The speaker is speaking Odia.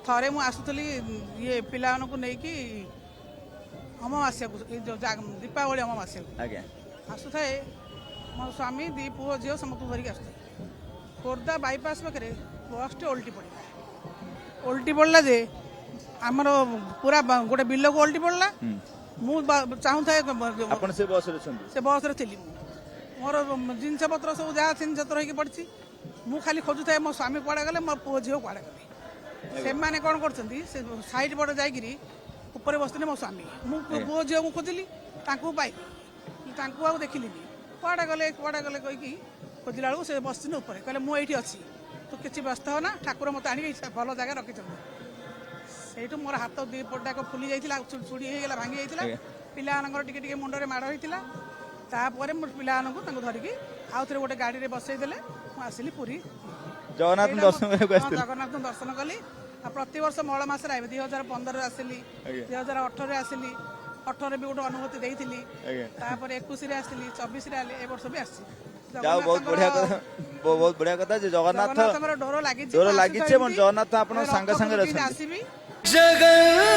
ଥରେ ମୁଁ ଆସୁଥିଲି ଇଏ ପିଲାମାନଙ୍କୁ ନେଇକି ଅମାବାସ୍ୟାକୁ ଦୀପାବଳି ଅମାବାସ୍ୟାକୁ ଆଜ୍ଞା ଆସୁଥାଏ ମୋ ସ୍ୱାମୀ ଦି ପୁଅ ଝିଅ ସମସ୍ତଙ୍କୁ ଧରିକି ଆସୁଥାଏ। ଖୋର୍ଦ୍ଧା ବାଇପାସ୍ ପାଖରେ ବସ୍ଟେ ଓଲଟି ପଡ଼ିଲା ଯେ ଆମର ପୁରା ଗୋଟେ ବିଲକୁ ଓଲଟି ପଡ଼ିଲା। ମୁଁ ଚାହୁଁଥାଏ ଆପଣ ସେ ବସରେ ଅଛନ୍ତି? ସେ ବସ୍ରେ ଥିଲି ମୁଁ, ମୋର ଜିନିଷପତ୍ର ସବୁ ଯାହା ଜିନିଷପତ୍ର ହେଇକି ପଡ଼ିଛି। ମୁଁ ଖାଲି ଖୋଜୁଥାଏ ମୋ ସ୍ୱାମୀ କୁଆଡ଼େ ଗଲେ, ମୋ ପୁଅ ଝିଅ କୁଆଡ଼େ ଗଲେ। ସେମାନେ କ'ଣ କରୁଛନ୍ତି, ସେ ସାଇଡ୍ ପଟେ ଯାଇକିରି ଉପରେ ବସିଥିଲେ ମୋ ସ୍ୱାମୀ। ମୁଁ ପୁଅ ଝିଅକୁ ଖୋଜିଲି, ତାଙ୍କୁ ପାଇଲି, ତାଙ୍କୁ ଆଉ ଦେଖିଲିନି। କୁଆଡ଼େ ଗଲେ କହିକି ଖୋଜିଲା ବେଳକୁ ସେ ବସିଛନ୍ତି ଉପରେ। କହିଲେ ମୁଁ ଏଇଠି ଅଛି, ତୁ କିଛି ବ୍ୟସ୍ତ ହ ନା, ଠାକୁର ମୋତେ ଆଣିକି ଭଲ ଜାଗା ରଖିଛନ୍ତି। ସେଇଠୁ ମୋର ହାତ ଦୁଇ ପଟାକ ଫୁଲି ଯାଇଥିଲା, ଚୁଡ଼ି ହେଇଗଲା, ଭାଙ୍ଗି ଯାଇଥିଲା। ପିଲାମାନଙ୍କର ଟିକେ ଟିକେ ମୁଣ୍ଡରେ ମାଡ଼ ହେଇଥିଲା। ତାପରେ ମୋ ପିଲାମାନଙ୍କୁ ତାଙ୍କୁ ଧରିକି ଆଉ ଥରେ ଗୋଟେ ଗାଡ଼ିରେ ବସେଇ ଦେଲେ। ମୁଁ ଆସିଲି ପୁରୀ। ଜଗନ୍ନାଥ ଦର୍ଶନ କରିବାକୁ ଆସିଥିଲେ? ଜଗନ୍ନାଥଙ୍କୁ ଦର୍ଶନ କଲି। ଆଉ ପ୍ରତିବର୍ଷ ମଳ ମାସରେ ଆଇବେ। 2015ରେ ଆସିଲି, 2018ରେ ଆସିଲି, 18ରେ ବି ଗୋଟେ ଅନୁଭୂତି ଦେଇଥିଲି। ତାପରେ 21ରେ ଆସିଲି, 24ରେ ଆଲି, ଏ ବର୍ଷ ବି ଆସିଛି। ଯାଉ ବହୁତ ବଢିଆ କଥା, ବହୁତ ବଢିଆ କଥା ଯେ ଜଗନ୍ନାଥଙ୍କର ଡୋର ଲାଗିଛି ଏବଂ ଜଗନ୍ନାଥ ଆପଣ ସାଙ୍ଗେ ସାଙ୍ଗରେ ଅଛନ୍ତି। ଆସିବି। ଜଗନ୍ନାଥ